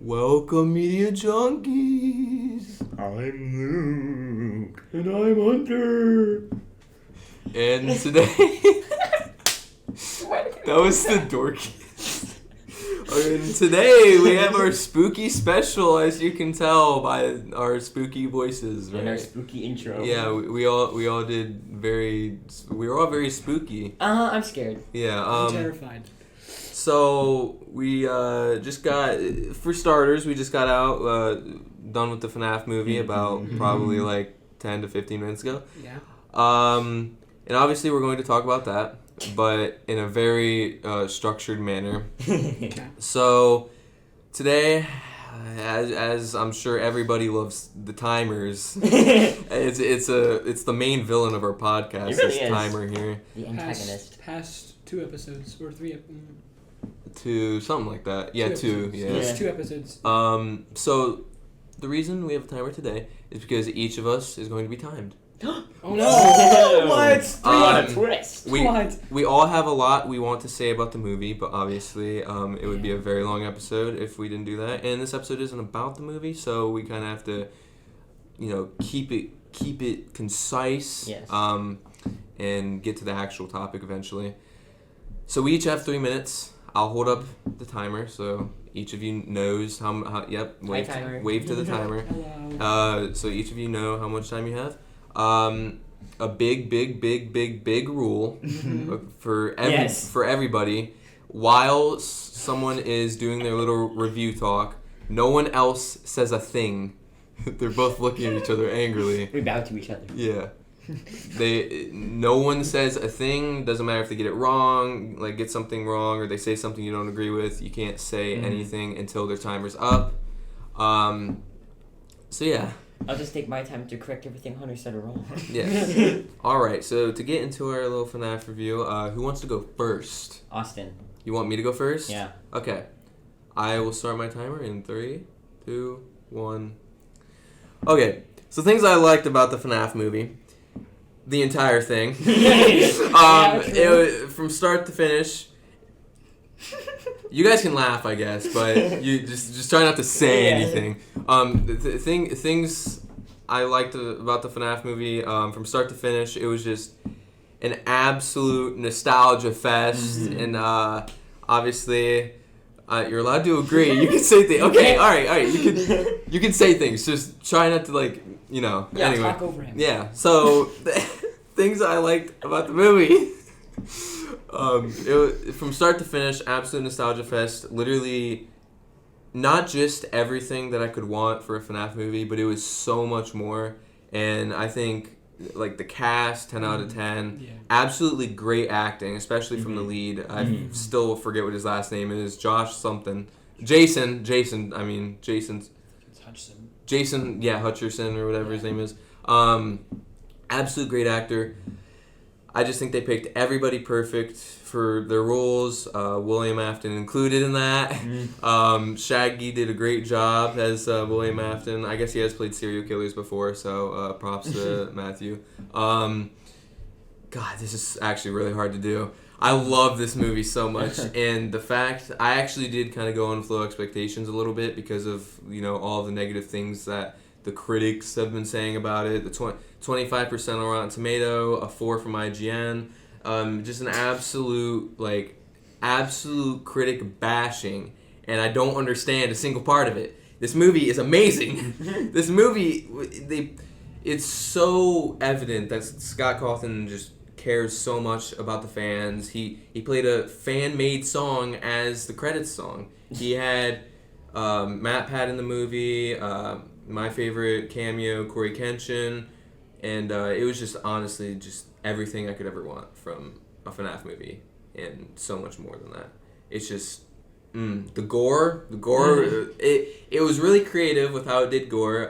Welcome, Media Junkies. I'm Luke. And I'm Hunter. And today... that was the dorkiest. And today we have our spooky special, as you can tell by our spooky voices, right? And our spooky intro. Yeah, we all did very... We were all very spooky. I'm scared. Yeah, I'm terrified. So we just got, for starters, we just got out, done with the FNAF movie about probably like 10 to 15 minutes ago. Yeah. And obviously we're going to talk about that, but in a very structured manner. Okay. So today, as I'm sure everybody loves the timers, it's the main villain of our podcast. It really this is. timer here. The antagonist. Past 2 episodes or 3. To something like that. Yeah, two. Yeah. It's 2 episodes. So the reason we have a timer today is because each of us is going to be timed. Oh no! What? Um, Twist. We all have a lot we want to say about the movie, but obviously it would be a very long episode if we didn't do that. And this episode isn't about the movie, so we kind of have to, keep it concise. Yes. And get to the actual topic eventually. So we each have 3 minutes. I'll hold up the timer so each of you knows how yep, wave to the timer. Hello. So each of you know how much time you have. A big rule for everybody. While someone is doing their little review talk, no one else says a thing. They're both looking at each other angrily. We bow to each other. Yeah. No one says a thing. Doesn't matter if they get it wrong, like get something wrong, or they say something you don't agree with. You can't say anything until their timer's up. So yeah. I'll just take my time to correct everything Hunter said wrong. Yeah. All right. So to get into our little FNAF review, who wants to go first? Austin. You want me to go first? Yeah. Okay. I will start my timer in 3, 2, 1. Okay. So things I liked about the FNAF movie. The entire thing. From start to finish. You guys can laugh, I guess, but you just try not to say anything. Things I liked about the FNAF movie, from start to finish, it was just an absolute nostalgia fest, and obviously. You're allowed to agree. You can say things. Okay, all right. You can say things. Just try not to Yeah, anyway. talk over him. Yeah. So things I liked about the movie. It was, from start to finish, absolute nostalgia fest. Literally, not just everything that I could want for a FNAF movie, but it was so much more. And I think the cast, 10 out of 10. Yeah. Absolutely great acting, especially from the lead. I still forget what his last name is. Josh something. Jason. It's Hudson. Jason, Hutcherson or whatever his name is. Absolute great actor. I just think they picked everybody perfect for their roles. William Afton included in that. Shaggy did a great job as William Afton. I guess he has played serial killers before, so props to Matthew. God, this is actually really hard to do. I love this movie so much, and the fact I actually did kind of go in with low expectations a little bit because of all the negative things that the critics have been saying about it. The 25% on Rotten Tomato, a 4 from IGN, just an absolute critic bashing, and I don't understand a single part of it. This movie is amazing. This movie, it's so evident that Scott Cawthon just cares so much about the fans. He played a fan-made song as the credits song. He had Matt Pat in the movie, my favorite cameo, Corey Kenshin, and it was just honestly just everything I could ever want from a FNAF movie, and so much more than that. It's just the gore. It was really creative with how it did gore.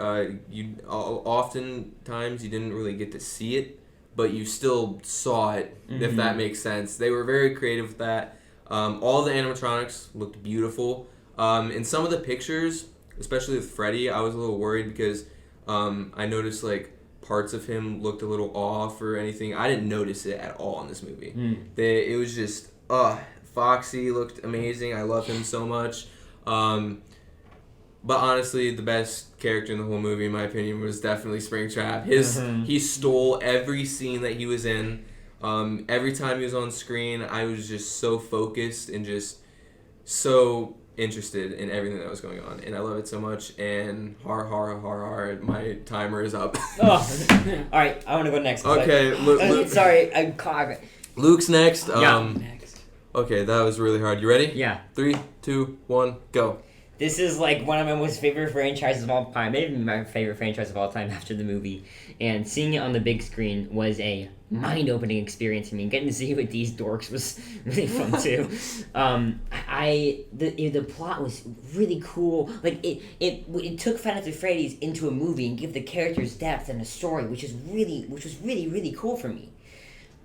Oftentimes you didn't really get to see it, but you still saw it, if that makes sense. They were very creative with that. All the animatronics looked beautiful. In some of the pictures, especially with Freddy, I was a little worried because I noticed parts of him looked a little off or anything. I didn't notice it at all in this movie. It was just Foxy looked amazing. I love him so much. But honestly, the best character in the whole movie, in my opinion, was definitely Springtrap. He stole every scene that he was in. Every time he was on screen, I was just so focused and just so interested in everything that was going on, and I love it so much. And my timer is up. Oh, all right. I want to go next. Okay, Sorry, I'm caught. Luke's next. Next. Okay, that was really hard. You ready? Yeah. 3, 2, 1, go. This is like one of my most favorite franchises of all time. Maybe my favorite franchise of all time after the movie. And seeing it on the big screen was a mind-opening experience for me. Getting to see it with these dorks was really fun too. The plot was really cool. Like it took Five Nights at Freddy's into a movie and give the characters depth and a story, which was really cool for me.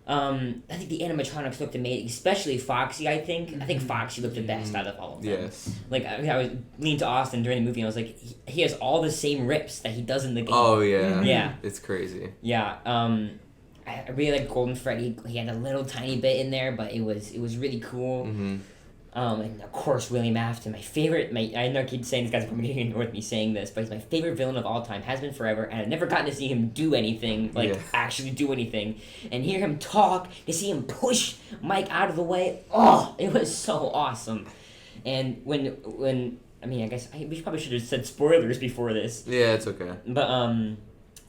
I think the animatronics looked amazing, especially Foxy. I think Foxy looked the best out of all of them. Yes. Like I was leaning to Austin during the movie, and I was like, he has all the same rips that he does in the game. Oh yeah. Yeah. It's crazy. Yeah. I really like Golden Freddy. He had a little tiny bit in there, but it was really cool. Mm-hmm. And of course, William Afton, my favorite. I know I keep saying this guy's probably getting annoyed with me saying this, but he's my favorite villain of all time. Has been forever, and I've never gotten to see him do anything, actually do anything, and hear him talk. To see him push Mike out of the way. Oh, it was so awesome. And when I guess we probably should have said spoilers before this. Yeah, it's okay. But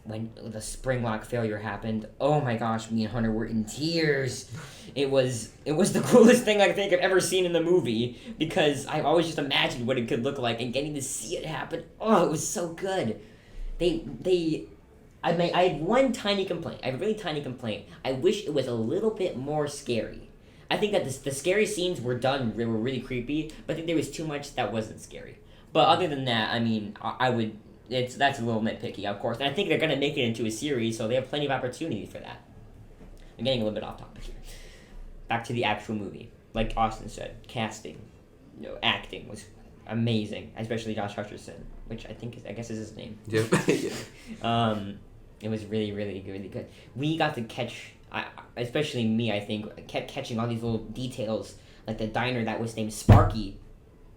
when the spring lock failure happened, oh my gosh, me and Hunter were in tears. It was the coolest thing I think I've ever seen in the movie, because I've always just imagined what it could look like, and getting to see it happen, oh, it was so good. I had one tiny complaint. I have a really tiny complaint. I wish it was a little bit more scary. I think that the scary scenes were really creepy, but I think there was too much that wasn't scary. But other than that, I mean, that's a little nitpicky, of course. And I think they're going to make it into a series, so they have plenty of opportunity for that. I'm getting a little bit off topic here. Back to the actual movie. Like Austin said, casting, acting was amazing, especially Josh Hutcherson, which I guess is his name. Yep. Yeah. It was really, really, really good. We got to catch, especially me, I think, kept catching all these little details, like the diner that was named Sparky.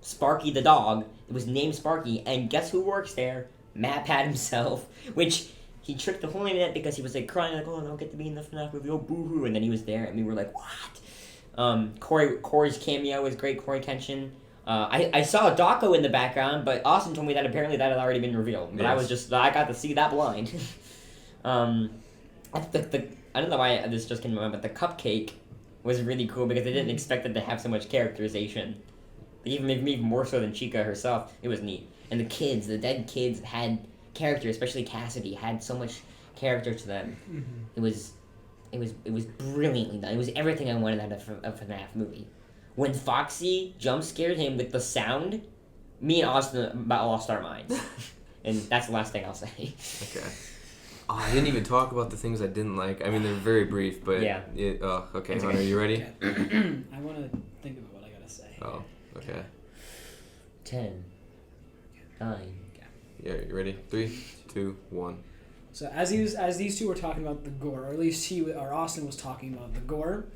Sparky the dog. It was named Sparky, and guess who works there? Matt Pat himself, which he tricked the whole internet because he was like crying like, oh, I don't get to be in the FNAF movie, oh boo-hoo, and then he was there, and we were like, what? Corey's cameo was great, Corey Kenshin. I saw Dawko in the background, but Austin told me that apparently that had already been revealed, but yes. I got to see that blind. I don't know why this just came to mind, but the cupcake was really cool because they didn't expect it to have so much characterization. Even more so than Chica herself, it was neat. And the dead kids had character, especially Cassidy, had so much character to them. Mm-hmm. It was brilliantly done. It was everything I wanted out of a FNAF movie. When Foxy jump scared him with the sound, me and Austin about lost our minds. And that's the last thing I'll say. Okay. Oh, I didn't even talk about the things I didn't like. I mean, they're very brief, but yeah. Okay, Hunter, are you ready? Okay. I want to think about what I gotta say. Oh, okay. 10, 9. Yeah, you ready? 3, 2, 1. So as these two were talking about the gore, or at least Austin was talking about the gore,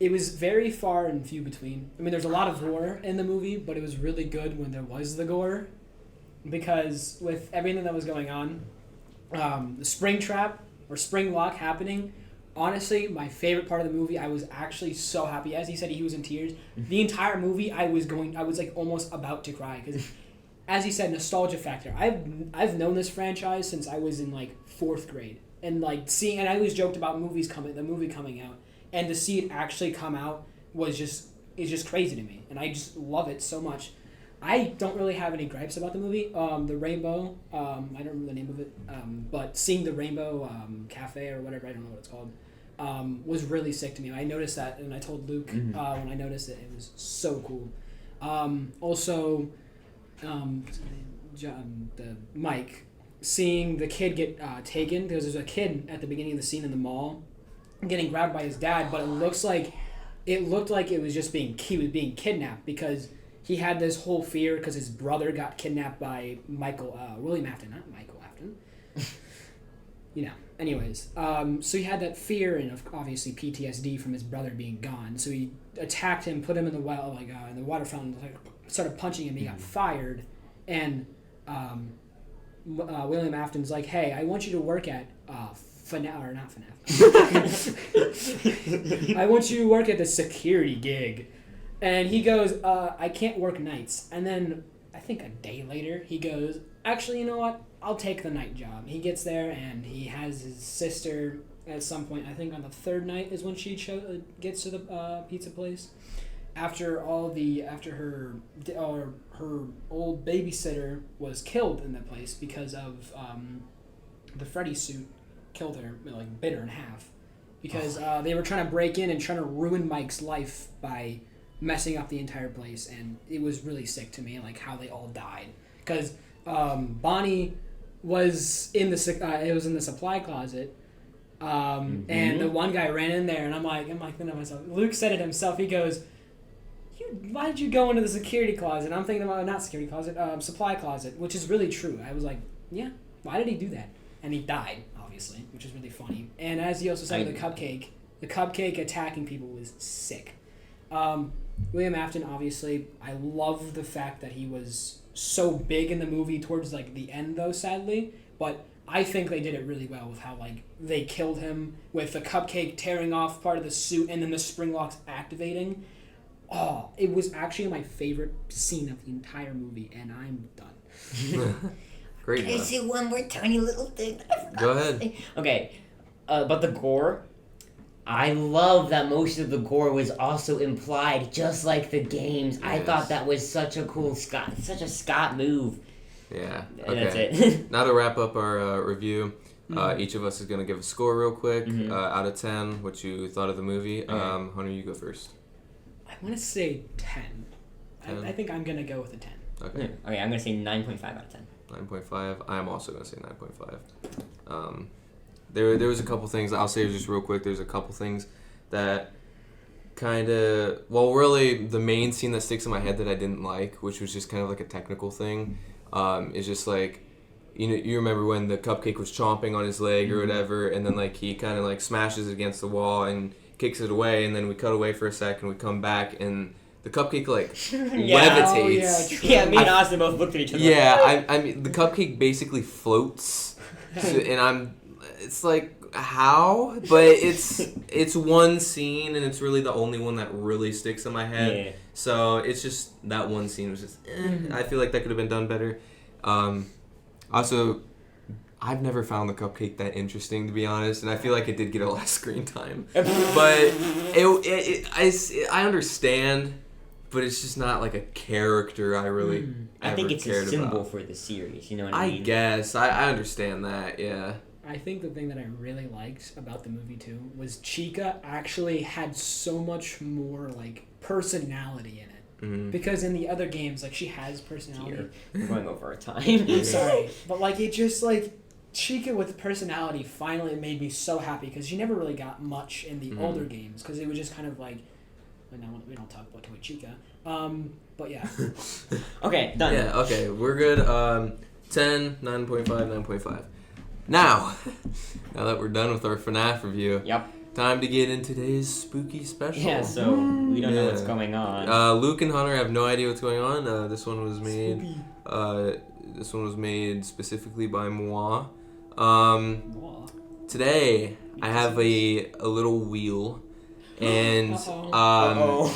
it was very far and few between. I mean, there's a lot of gore in the movie, but it was really good when there was the gore, because with everything that was going on, the spring trap or spring lock happening, honestly, my favorite part of the movie, I was actually so happy. As he said, he was in tears. The entire movie, I was like almost about to cry, because, as he said, nostalgia factor. I've known this franchise since I was in like 4th grade, and like seeing, and I always joked about the movie coming out, and to see it actually come out is just crazy to me, and I just love it so much. I don't really have any gripes about the movie. The Rainbow, I don't remember the name of it, but seeing the Rainbow Cafe or whatever, I don't know what it's called, was really sick to me. I noticed that, and I told Luke when I noticed it. It was so cool. Also, Mike, seeing the kid get taken, because there's a kid at the beginning of the scene in the mall getting grabbed by his dad, but it looked like it was just he was being kidnapped, because he had this whole fear because his brother got kidnapped by William Afton, not Michael Afton. Anyways, so he had that fear and obviously PTSD from his brother being gone. So he attacked him, put him in the well, in the water fountain, started punching him. He got fired, and William Afton's like, hey, I want you to work at FNAF, or not FNAF. I want you to work at the security gig. And he goes, I can't work nights. And then I think a day later, he goes, actually, you know what? I'll take the night job. He gets there and he has his sister at some point. I think on the third night is when she gets to the pizza place. After her old babysitter was killed in that place because of the Freddy suit killed her, like bit her in half, because they were trying to break in and trying to ruin Mike's life by messing up the entire place, and it was really sick to me, like how they all died. Because Bonnie was in the supply closet, and the one guy ran in there, and I'm like thinking to myself. Luke said it himself. He goes, why did you go into the security closet? I'm thinking about not security closet, supply closet, which is really true. I was like, yeah, why did he do that? And he died, obviously, which is really funny. And as he also said, the cupcake attacking people was sick. William Afton, obviously, I love the fact that he was so big in the movie towards like the end, though, sadly. But I think they did it really well with how like they killed him with the cupcake tearing off part of the suit and then the spring locks activating. Oh, it was actually my favorite scene of the entire movie, and I'm done. Great. Can I say one more tiny little thing? Go ahead. Okay, but the gore. I love that most of the gore was also implied, just like the games. Yes. I thought that was such a Scott move. Yeah. And okay. that's it. Now to wrap up our review, each of us is going to give a score real quick, out of 10, what you thought of the movie. Hunter, you go first. I want to say 10. I think I'm going to go with a 10. Okay. Okay, I'm going to say 9.5 out of 10. 9.5. I'm also going to say 9.5. There was a couple things, I'll say just real quick, there's a couple things that kind of, well, really, the main scene that sticks in my head that I didn't like, which was just kind of like a technical thing, is just like, you remember when the cupcake was chomping on his leg or whatever, and then like he kind of like smashes it against the wall and kicks it away, and then we cut away for a second, we come back, and the cupcake like levitates. Yeah, me and Austin both looked at each other. Yeah, I mean the cupcake basically floats, and it's like how, but it's one scene, and it's really the only one that really sticks in my head. Yeah. So it's just that one scene was just. I feel like that could have been done better. Also, I've never found the cupcake that interesting, to be honest, and I feel like it did get a lot of screen time. But I understand, but it's just not like a character I really I think it's cared a symbol about. for the series, you know what I mean? I guess. I understand that, yeah. I think the thing that I really liked about the movie, too, was Chica actually had so much more, like, personality in it. Mm-hmm. Because in the other games, like, she has personality. We're going over our time. I'm sorry. But, like, it just, like, Chica with personality finally made me so happy, because she never really got much in the older games, because it was just kind of like, well, no, we don't talk about Toy Chica. But yeah. Okay, done. Yeah, okay, we're good. 10, 9.5, 9.5. Now that we're done with our FNAF review, time to get into today's spooky special. Yeah, so we don't know what's going on. Luke and Hunter have no idea what's going on. This one was made. This one was made specifically by moi. Today I have a little wheel, and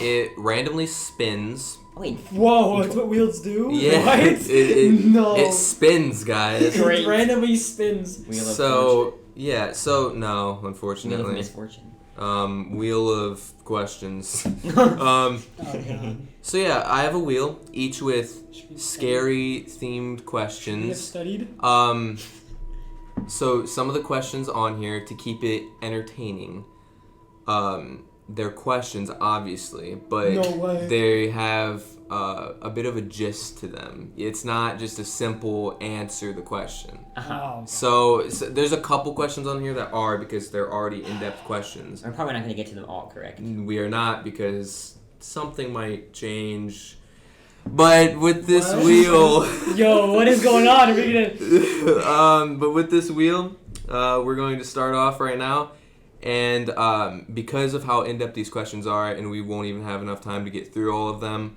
it randomly spins. Wait. Whoa, that's what wheels do? Yeah. What? It spins, guys. It randomly spins. Wheel of fortune. No, unfortunately. Wheel of misfortune. Wheel of questions. God. So yeah, I have a wheel, each with scary themed questions. We have studied. So some of the questions on here, to keep it entertaining, they're questions, obviously, but they have a bit of a gist to them. It's not just a simple answer the question. So there's a couple questions on here that are, because they're already in-depth questions. I'm probably not going to get to them all correct. We are not, because something might change. But with this wheel... Yo, what is going on? Are we gonna... but with this wheel, we're going to start off right now. And because of how in-depth these questions are, and we won't even have enough time to get through all of them,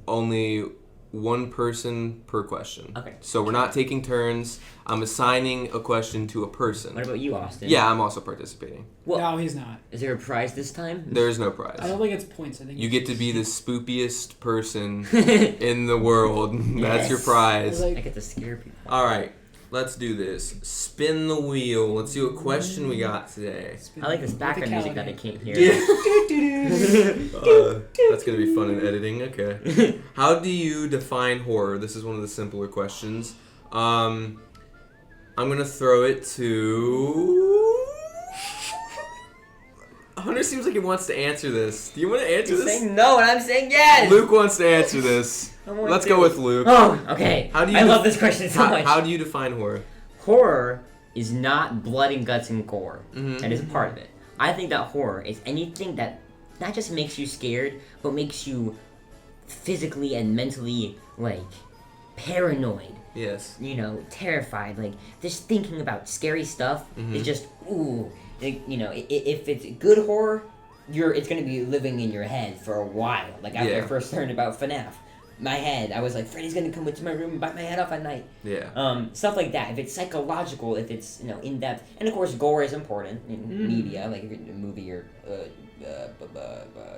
only one person per question. Okay. So we're not taking turns. I'm assigning a question to a person. What about you, Austin? Yeah, I'm also participating. Well, No, he's not. is there a prize this time? There is no I prize. don't think it's points. I think You it's get to just- be the spookiest person in the world. That's your Yes. prize. Like- I get to scare people. All right, let's do this. Spin the wheel. Let's see what question we got today. I like this background music that I can't hear. That's gonna be fun in editing. Okay. How do you define horror? This is one of the simpler questions. I'm gonna throw it to. Hunter seems like he wants to answer this. Do you want to answer You're this? saying no, and I'm saying yes. Luke wants to answer this. I want Let's to. go with Luke. Oh, okay. How do you I def- love this question so much. How do you define horror? Horror is not blood and guts and gore. Mhm. That is part of it. I think that horror is anything that not just makes you scared, but makes you physically and mentally, like, paranoid. Yes. You know, terrified. Like, just thinking about scary stuff is just, ooh. Like, you know, if it's good horror, it's gonna be living in your head for a while. Like, after I Yeah. first learned about FNAF, my head, I was like, Freddy's gonna come into my room and bite my head off at night. Yeah. Stuff like that. If it's psychological, if it's, you know, in depth, and of course gore is important in media, like if it's a movie or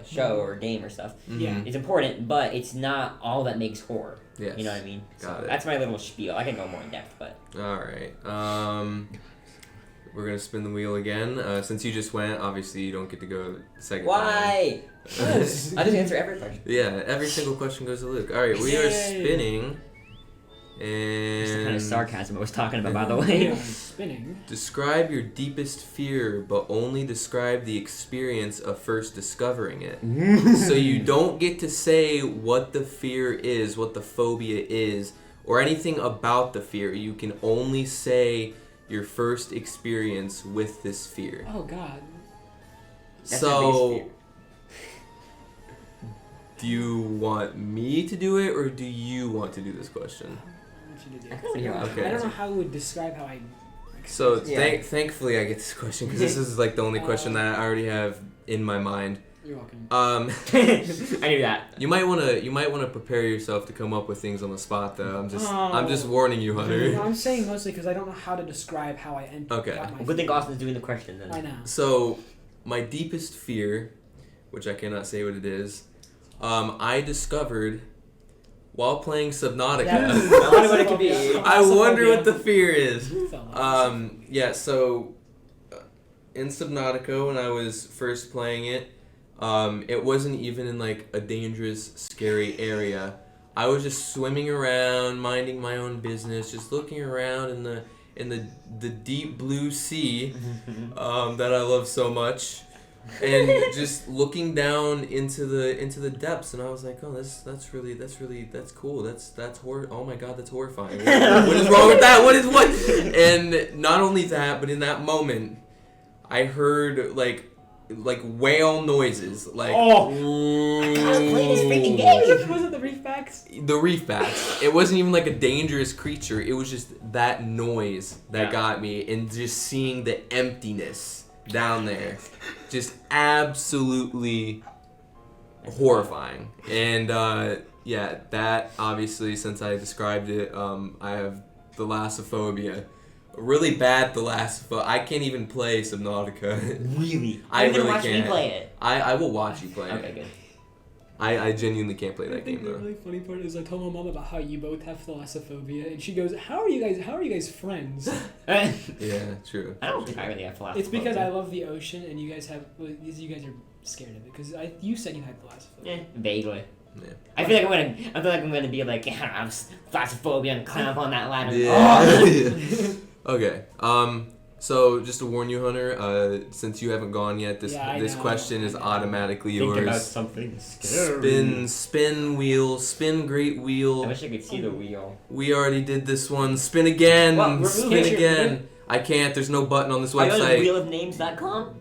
show or game or stuff. Yeah. It's important, but it's not all that makes horror. Yes. You know what I mean? Got So it. that's my little spiel. I can go more in depth, but All right. We're gonna spin the wheel again. Since you just went, obviously you don't get to go the second time. why? I just answer every question. Yeah, every single question goes to Luke. All right, we are Yay. spinning. That's the kind And of sarcasm I was talking about, by the We way. are spinning. describe your deepest fear, but only describe the experience of first discovering it. So you don't get to say what the fear is, what the phobia is, or anything about the fear. You can only say your first experience with this fear. Oh God. That's my So, biggest fear. do you want me to do it, or do you want to do this question? I want you to do I it. can figure out. Okay. I don't know how I would describe how I. So Yeah. thankfully I get this question because this is like the only question that I already have in my mind. You're welcome. I knew that. You might wanna prepare yourself to come up with things on the spot though. I'm just Oh. warning you, Hunter. No, I'm saying mostly because I don't know how to describe how I Okay. got my Well, good thing fear. Austin's doing the question then. I know. So my deepest fear, which I cannot say what it is, I discovered while playing Subnautica. Yes. I wonder what it could be. I wonder what the fear is. Felt like Yeah, so in Subnautica, when I was first playing it, it wasn't even in like a dangerous, scary area. I was just swimming around, minding my own business, just looking around in the deep blue sea that I love so much, and just looking down into the depths. And I was like, oh, that's cool. That's oh my god, that's horrifying. What is wrong with that? What? And not only that, but in that moment, I heard like whale noises, like I gotta play this freaking game. Was it the reef backs? the reef bats. It wasn't even like a dangerous creature. It was just that noise that Yeah. got me, and just seeing the emptiness down there, just absolutely horrifying. And yeah, that obviously, since I described it, I have thalassophobia. Really bad thalassophobia. I can't even play Subnautica. Really? I You're gonna really watch me can't. play it. I will watch you play it. Okay, good. I genuinely can't play I that think game the though. really funny part is I told my mom about how you both have thalassophobia, and she goes, "How are you guys friends?" Yeah, true. I don't think I really have philosophy. It's because I love the ocean, and you guys are scared of it. Because you said you had thalassophobia. Vaguely. Yeah. I feel like I'm gonna be like, I have thalassophobia and climb up on that ladder. Yeah. Okay. So just to warn you, Hunter, since you haven't gone yet, this Yeah, I this know. question is I know. automatically Think about yours. something scary. Spin wheel, spin great I wheel. wish I could see the wheel. We already did this one. Spin again. What? We're Spin moving. again. I can't. There's no button on this Are you on website. wheelofnames.com?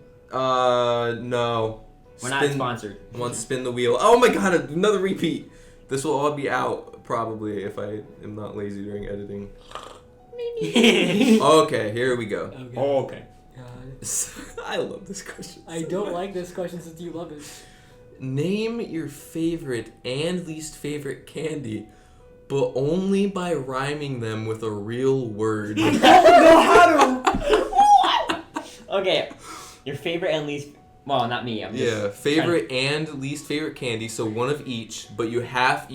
No. We're not sponsored. Once spin the wheel. Oh my god, another repeat. This will all be out probably if I am not lazy during editing. Okay, here we go. Okay. Oh, okay. God. I love this question. I don't like this question since you love it. Name your favorite and least favorite candy. but only by rhyming them with a real word. I don't know how to. Okay, your favorite and least. Well, not me. I'm just favorite and least favorite candy. So one of each, but you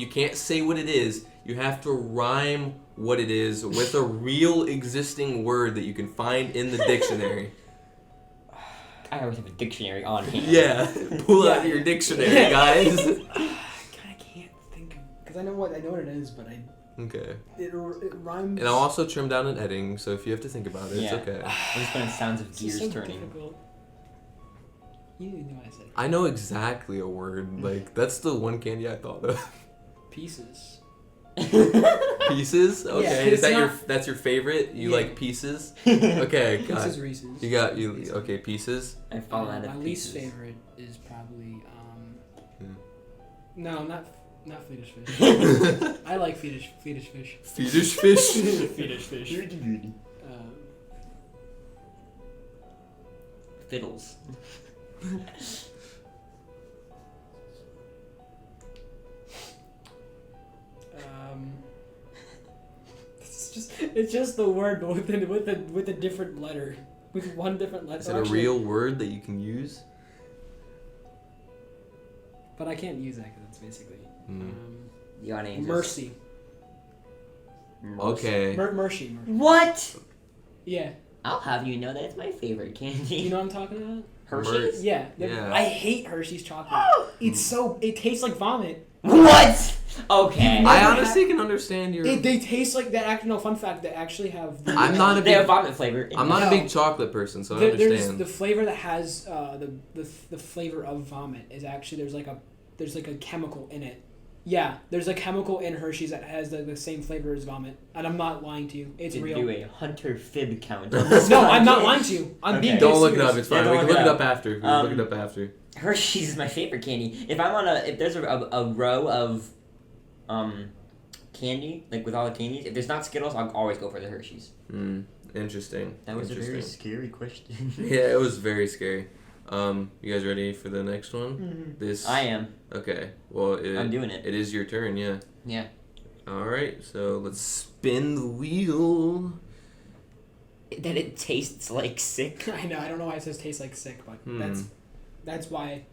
can't say what it is. You have to rhyme what it is with a real existing word that you can find in the dictionary. I always have a dictionary on hand. Yeah, pull out your dictionary, guys. I kind of can't think of because I know what it is, but Okay. It rhymes. And I'll also trim down an editing, so if you have to think about it, it's okay. I'm just putting sounds of It's gears so turning. difficult. You didn't know what I said. I know exactly a word. Like, that's the one candy I thought of. Pieces. Pieces? Okay. Yeah, Is that that's your favorite? You like pieces? Okay, got Pieces it. Reese's. Okay, pieces. I fall out of my pieces. least favorite is probably no, not fetish fish. I like fetish fish. Fetish fish? Fetish fish. Fiddles. It's just the word, but with a different letter, with one different letter. Is it a real word that you can use? But I can't use that because it's basically The audience. mercy. Okay. Mercy. What? Yeah. I'll have you know that it's my favorite candy. You know what I'm talking about? Hershey's? Yeah. Yeah. I hate Hershey's chocolate. It tastes like vomit. What? Okay. Never I had- honestly can understand your. They taste like that. No, fun fact. They actually have. The, I'm not a They have big. vomit flavor. I'm not a No. big chocolate person, so I There's understand. the flavor that has the flavor of vomit is actually there's like a chemical in it. Yeah, there's a chemical in Hershey's that has the same flavor as vomit, and I'm not lying to you. It's Did real. do a hunter fib count. No, I'm not lying to you. I'm being. Don't dead look it serious. up. It's fine. Yeah, we don't can look look it it up after. We can look it up after. Hershey's is my favorite candy. If there's a row of candy, like with all the candies, if there's not Skittles, I'll always go for the Hershey's. Interesting. That was a very Interesting. scary question. Yeah, it was very scary. You guys ready for the next one? Mhm. This. I am. Okay. Well, I'm doing it. It is your turn. Yeah. Yeah. All right. So let's spin the wheel. That it tastes like sick. I know. I don't know why it says tastes like sick, but that's why.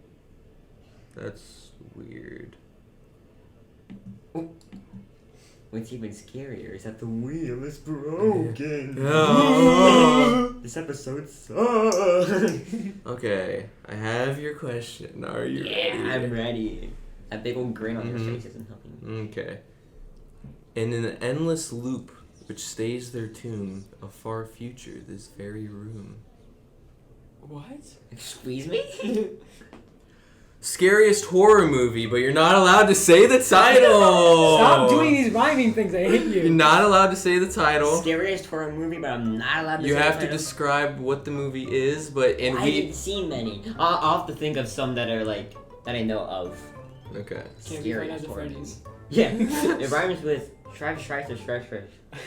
That's weird. What's even scarier is that the wheel is broken. Oh. This episode sucks. Okay. I have your question. Are you ready? I'm ready. That big old grin on your face isn't helping. Okay. In an endless loop which stays their tune, a far future, this very room. What? Squeeze me? Scariest horror movie, but you're not allowed to say the title. Stop doing these rhyming things. I hate you. You're not allowed to say the title. Scariest horror movie, but I'm not allowed to You say have the to title. describe what the movie is, but I haven't seen many. I'll have to think of some that are like that I know of. Okay. Can't be Five Nights Scariest at horror Freddy's. movie. Yeah, it rhymes with Shrive or Shrive.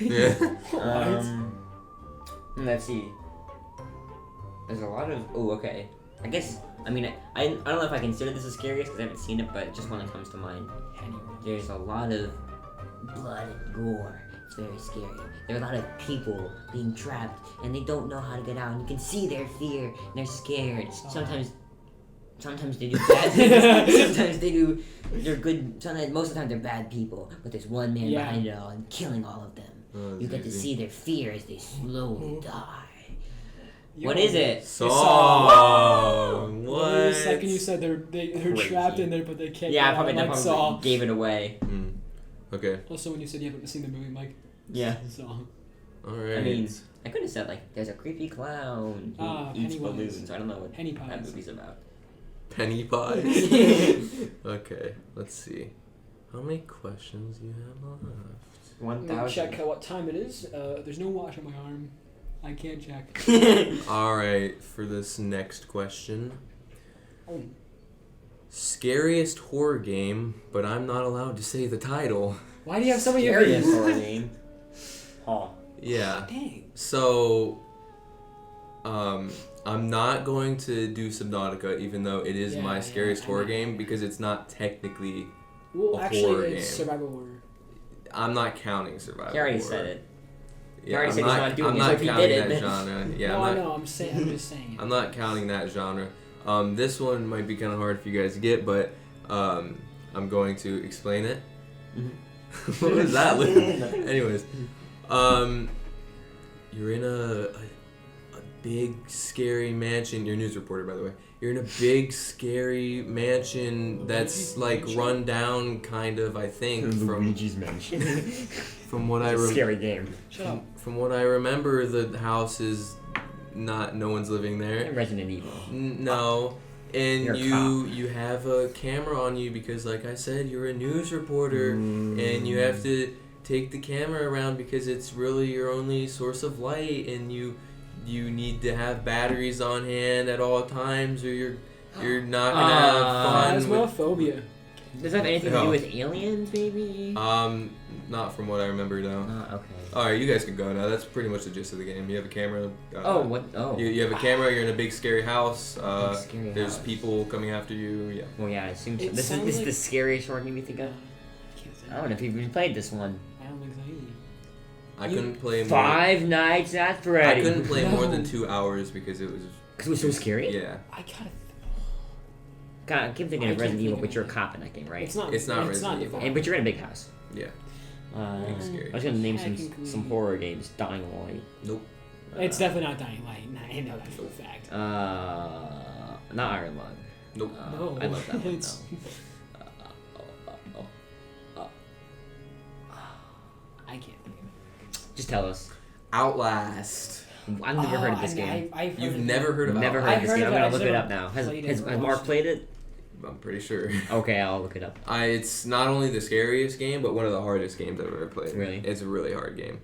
Yeah. Let's see. There's a lot of. Oh, okay. I guess. I mean, I don't know if I consider this as scariest because I haven't seen it, but just one that comes to mind. There's a lot of blood and gore. It's very scary. There are a lot of people being trapped and they don't know how to get out. And you can see their fear and they're scared. Sometimes they do bad things. Sometimes they're good. Sometimes, most of the time they're bad people. But there's one man behind it all and killing all of them. You get to see their fear as they slowly die. What is it? Saw. What? The second you said they're Crazy. trapped in there, but they can't. Yeah, get out, that like Saw. probably gave it away. Okay. Also, when you said you haven't seen the movie, Mike. Yeah. Saw. All right. I mean, I could have said like, there's a creepy clown who eats Pennywise. balloons. I don't know what Penny that pies. movie's about. Penny pies. Okay. Let's see. How many questions do you have left? 1,000. Check what time it is. There's no watch on my arm. I can't check. All right. For this next question. Oh. Scariest horror game, but I'm not allowed to say the title. Why do you have so many of Scariest these? horror game. Huh. Yeah. Dang. So, I'm not going to do Subnautica, even though it is my scariest horror game, because it's not technically Well, a actually, horror it's game. survival horror. I'm not counting survival He already horror. said it. Yeah, already I'm said he's not, not doing I'm it, not so if he counting did that it- genre. Yeah, no, I'm I not, know. I'm just saying. I'm not counting that genre. This one might be kind of hard for you guys to get, but I'm going to explain it. What was that? Anyways, you're in a big scary mansion. You're a news reporter, by the way. You're in a big scary mansion that's like run down, kind of. I think Luigi's Mansion. from what I It's a scary game. Shut up. from what I remember, the house is not. No one's living there. Resident Evil. No. And You're a you have a camera on you because, like I said, you're a news reporter, and you have to take the camera around because it's really your only source of light, and you need to have batteries on hand at all times, or you're not gonna have fun. Phasmophobia. Does that have anything to No. do with aliens, maybe? Not from what I remember, no. Okay. All right, you guys can go now. That's pretty much the gist of the game. You have a camera. What? Oh. You have a camera. You're in a big scary house. Big scary There's house. people coming after you. Yeah. Well, yeah, I assume so. It This sounds is like- the scariest horror game you think of? Can't say I don't know if you've even played this one. I don't think so either. I You- couldn't play more. Five Nights at I Freddy's. couldn't play more No. than 2 hours because it was. Because it was so scary? Yeah. I gotta. God, I keep thinking I of can't Resident Evil, think but of you're a it. cop in that game, right? It's not. It's not Resident not Evil. And, but you're in a big house. Yeah. Big scary. I was gonna name Technically- some horror games. Dying Light. Nope. It's definitely not Dying Light. I know that for a fact. Not Iron Lung. Nope. No, I love that one it's- I can't think of it. Just tell us. Outlast. I've never heard of this game. I've heard You've of never heard of Never Outlast? heard of this I've game. heard I'm of gonna it, look I've it up now. Has played it has or Mark watched played it? I'm pretty sure. Okay, I'll look it up. It's not only the scariest game, but one of the hardest games I've ever played. Really? It's a really hard game.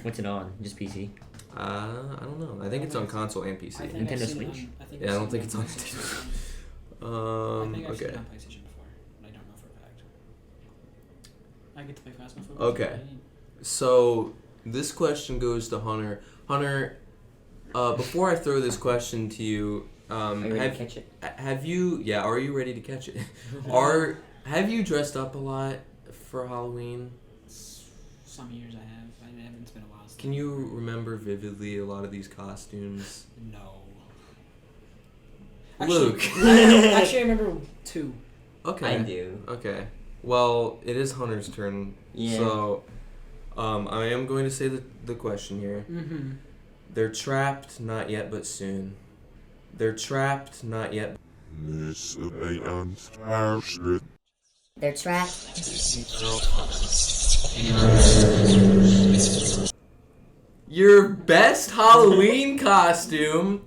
What's it on? Just PC? I don't know. I think it's on console and PC. I think I've Nintendo seen it Switch? Yeah, I don't think I've it's on seen it Nintendo. I think I've seen Okay. it on PlayStation before, but I don't know for a fact. I get to play Phasmophobia. Okay. So this question goes to Hunter. Hunter, before I throw this question to you, Are you ready to catch it? have you? Yeah, are you ready to catch it? Have you dressed up a lot for Halloween? Some years I have. I haven't. It's been a while. Since Can you remember vividly a lot of these costumes? No. Luke. Actually, I remember two. Okay. I do. Okay. Well, it is Hunter's turn. Yeah. So, I am going to say the question here. Mm-hmm. They're trapped, not yet, but soon. They're trapped, not yet. They're trapped. Your best Halloween costume,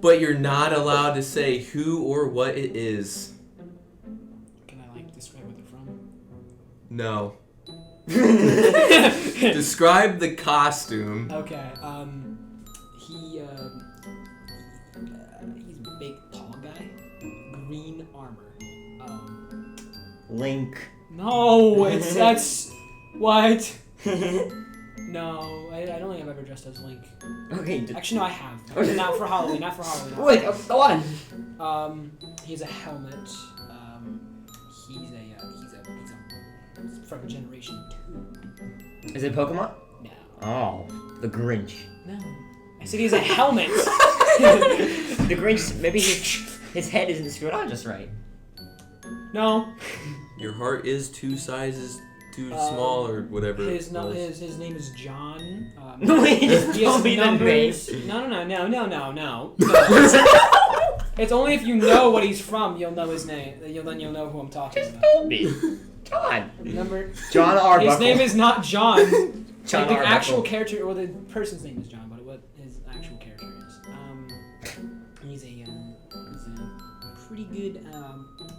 but you're not allowed to say who or what it is. Can I describe where they're from? No. Describe the costume. Okay. He's a big, tall guy. Green armor. Link. No, that's what? No, I don't think I've ever dressed as Link. Okay. Actually, no, I have. Not for Halloween. Not for Halloween. Wait, go on. He has a helmet. He's from Generation 2. Is it Pokemon? No. Oh, the Grinch. No. I said he's a helmet. The Grinch. Maybe his head isn't screwed on just right. No. Your heart is 2 sizes too small or whatever. His it was. his name is John. Wait, He just has tell me the numbers. name. No. It's only if you know what he's from, you'll know his name. Then you'll know who I'm talking Just about. told me. John. Remember? John Arbuckle. His name is not John. John Like the Arbuckle. actual character, or the person's name is John, but what his actual character is. He's a pretty good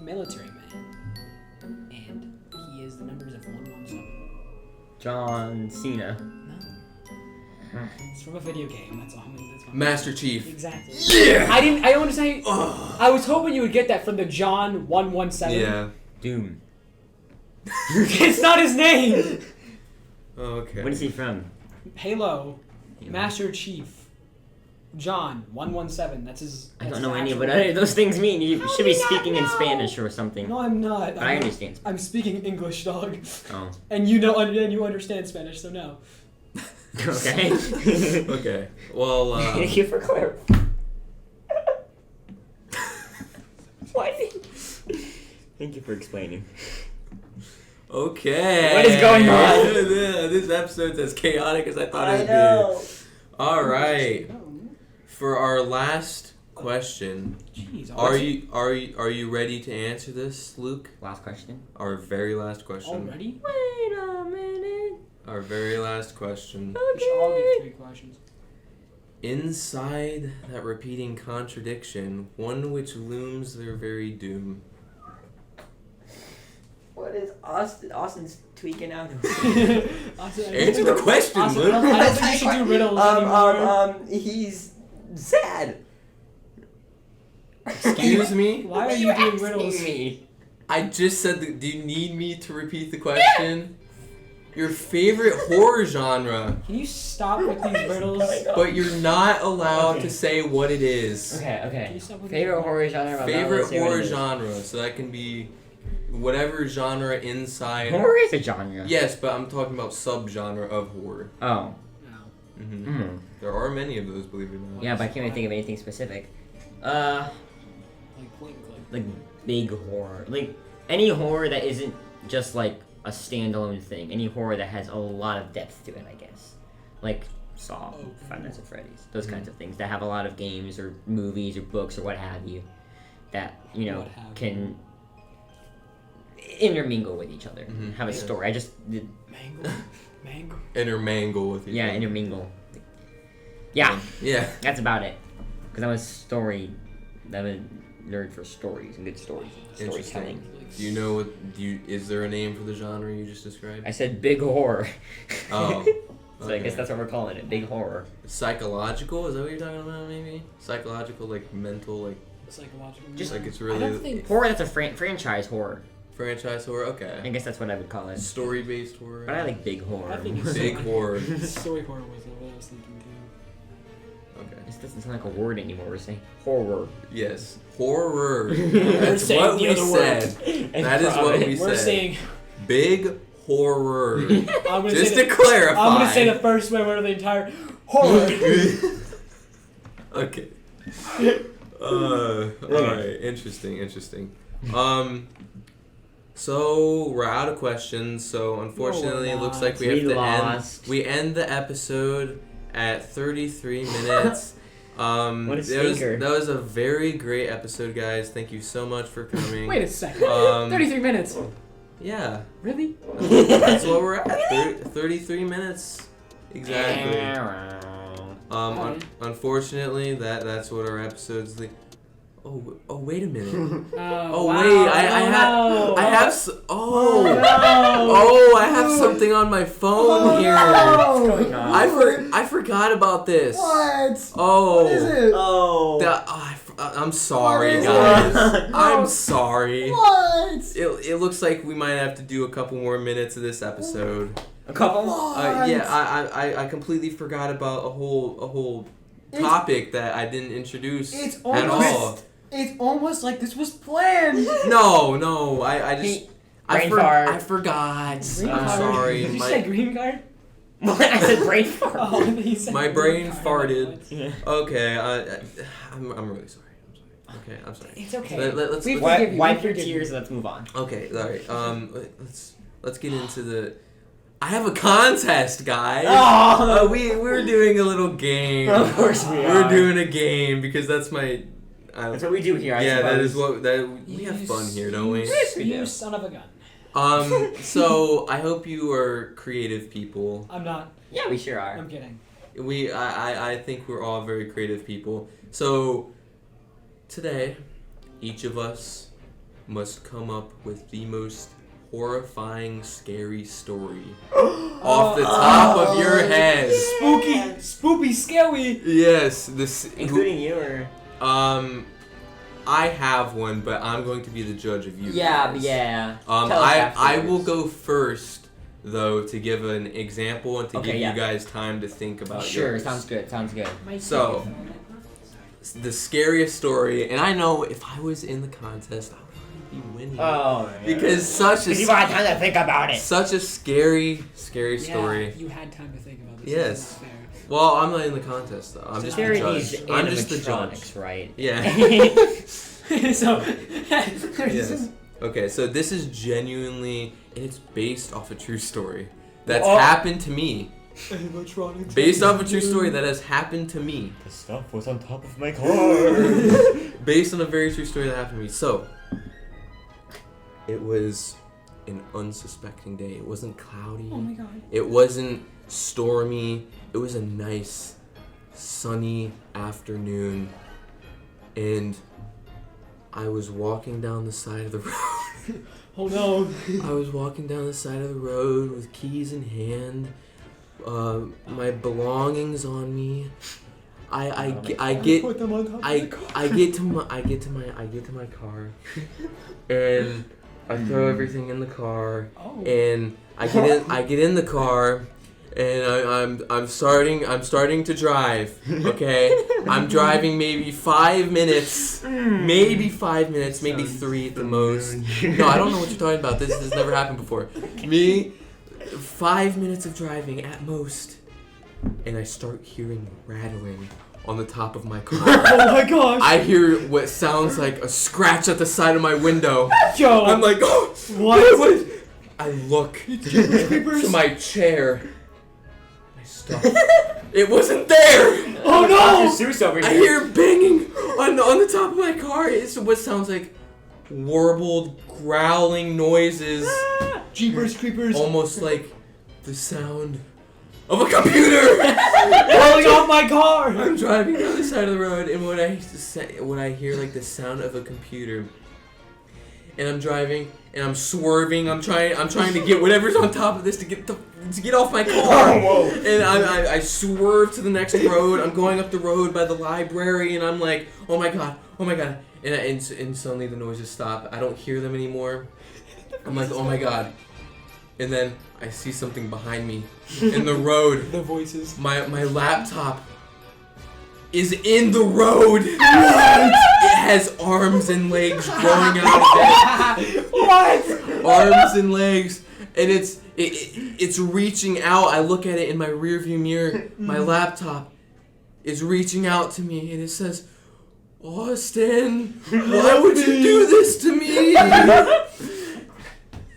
military man, and he is the numbers of 117. John Cena. No, it's from a video game. That's all. That's all. Master Chief. Exactly. Yeah! I don't want to say. I was hoping you would get that from the John 117. Yeah. Doom. It's not his name. Okay. What is he from? Halo. Master Chief. John 117. That's his. I that's don't know his any of actual- what those things mean. You How should do be we not speaking in know? Spanish or something. No, I'm not. But I understand. I'm speaking English, dog. Oh. And you know, and you understand Spanish, so no. Okay. Okay. Well, Thank you for clarifying. What? Thank you for explaining. okay. What is going on? This episode's as chaotic as I thought it would be. All right. For our last question, Jeez, are you ready to answer this, Luke? Last question. Our very last question. already? Wait a minute. Our very last question. We should all get 3 questions. Inside that repeating contradiction, one which looms their very doom. What is Austin? Austin's tweaking out. Answer the question, Austin, Luke. I don't think you should do riddles anymore. He's sad. Excuse me? Why are What you doing asking riddles? me? I just said, do you need me to repeat the question? Your favorite horror genre, Can you stop with these riddles? but you're not allowed Okay. to say what it is. Okay, Can okay. you stop with Favorite these horror genre? Favorite horror genre, so that can be whatever genre inside. Horror is a genre. Yes, but I'm talking about subgenre of horror. Oh. No. hmm There are many of those, believe it or not. Yeah, but I can't even think of anything specific. Like point and click. Like big horror. Like any horror that isn't just like a standalone thing. Any horror that has a lot of depth to it, I guess. Like Saw, Five Nights at Freddy's, those kinds of things that have a lot of games or movies or books or what have you that, you know, What have can intermingle with each other, have a Yeah. story. Mango. Intermingle with each Yeah, other. intermingle. Yeah, Yeah. that's about it. Because I'm a nerd for stories and good stories, storytelling. Do you know what? Is there a name for the genre you just described? I said big horror, Oh. so I guess that's what we're calling it, big horror. Psychological? Is that what you're talking about? Maybe psychological, like mental, like Psychological. Just like it's I really don't think Horror that's a franchise horror. franchise horror. I Okay. guess that's what I would call it. Story based horror. But I like big horror. I think it's Big horror. story horror was what I was thinking too. Okay. This doesn't sound like a word anymore. We're saying horror. Yes. Horror. We're That's saying what the we other word. said. That is what we We're said. saying. Big horror. I'm gonna Just say to clarify. I'm gonna say the first word of the entire horror. Okay. Alright. Interesting. So we're out of questions. So unfortunately, it looks like we have We to lost. end. We end the episode at 33 minutes. What a stinker. That was a very great episode, guys. Thank you so much for coming. Wait a second. 33 minutes. Yeah, Really? that's what we're at. 33 minutes. Exactly. Unfortunately, that's what our episodes. Oh, wait a minute. Oh wow. wait, I have I have something on my phone here. What's going on? I forgot about this. What? Oh. What is it? Oh. I'm sorry, What is guys. it? I'm sorry. What? It looks like we might have to do a couple more minutes of this episode. A couple? What? Yeah, I completely forgot about a whole It's- topic that I didn't introduce It's at all. almost. It's almost like this was planned. No, I just Brain fart. I forgot. Green I'm card. sorry. Did you say green card? I said brain fart. Oh, you said My green brain card. farted. Yeah. Okay, I'm really sorry. Okay, I'm sorry. It's okay. Let's We Wipe, forgive you, wipe we your forgive you. tears and let's move on. Okay, all right. Let's get into the. I have a contest, guys. Oh! We're doing a little game. Of course we We're are. doing a game because that's my. That's what we do here, I yeah, that is suppose. what we have fun here, don't we? Yes, we You do. son of a gun. So I hope you are creative people. I'm not. Yeah, we sure are. I'm kidding. I think we're all very creative people. So today, each of us must come up with the most horrifying, scary story off the top of your head. Spooky, scary. Yes, this. Including you or... I have one, but I'm going to be the judge of you. Yeah, guys. yeah. I will go first, though, to give an example and to Okay, give yeah. you guys time to think about Sure, yours. sounds good. So, the scariest story, and I know if I was in the contest, I would be winning. Oh, yeah. Because such a you had time to think about it. such a scary Yeah, story. you had time to think about this. Yes. This is not fair. Well, I'm not in the contest though. I'm just the There are judge. these I'm just the judge. animatronics, right? Yeah. So, Yes. Okay, so this is genuinely, and it's based off a true story that's Oh. happened to me. Animatronics. Based off a true story that has happened to me. The stuff was on top of my car. Based on a very true story that happened to me. So, it was an unsuspecting day. It wasn't cloudy. oh my god. It wasn't stormy. It was a nice, sunny afternoon. And I was walking down the side of the road. Oh no. I was walking down the side of the road with keys in hand, my belongings on me. I get Put them on top of the car. I get to my car, and I throw everything in the car, Oh. and I get in the car, and I'm starting to drive. Okay, I'm driving maybe 5 minutes, maybe 3 at the most. No, I don't know what you're talking about. This has never happened before. Me, 5 minutes of driving at most, and I start hearing rattling on the top of my car. Oh my gosh. I hear what sounds like a scratch at the side of my window. Yo. I'm like, oh, What? I look to my chair. I stop. It wasn't there. Oh no. Zeus over I hear banging on the top of my car. It's what sounds like warbled, growling noises, Jeepers creepers. almost like the sound of a computer. Falling off my car. I'm driving down the side of the road, and when I hear like the sound of a computer, and I'm driving, and I'm swerving, I'm trying to get whatever's on top of this to get off my car. Whoa. And I swerve to the next road. I'm going up the road by the library, and I'm like, oh my god, and suddenly the noises stop. I don't hear them anymore. I'm like, oh my god, and then I see something behind me in the road. The voices. My laptop is in the road. It has arms and legs growing out of it. What? Arms and legs, and it's reaching out. I look at it in my rearview mirror. My laptop is reaching out to me, and it says, "Austin, why would you do this to me?"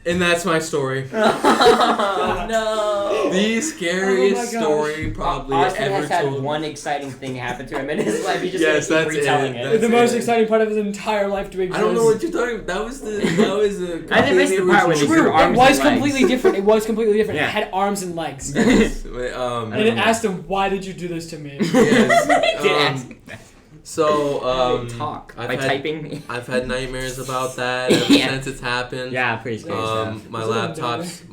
And that's my story. Oh, no. The scariest Oh my gosh. story probably Austin ever has had told. one exciting thing happen to him in his life. He just Yes, gonna keep that's retelling it. it. That's The most it. exciting part of his entire life to exist. I don't know what you're talking about. That was the. I didn't miss the part where they True. Your arms It was and legs. completely different. It was completely different. Yeah. It had arms and legs. Yes, And um, it asked him, "Why did you do this to me?" yes, Did ask so talk I've by had- typing. I've had nightmares about that ever Yeah. since it's happened. Yeah, pretty scary stuff. My Is it on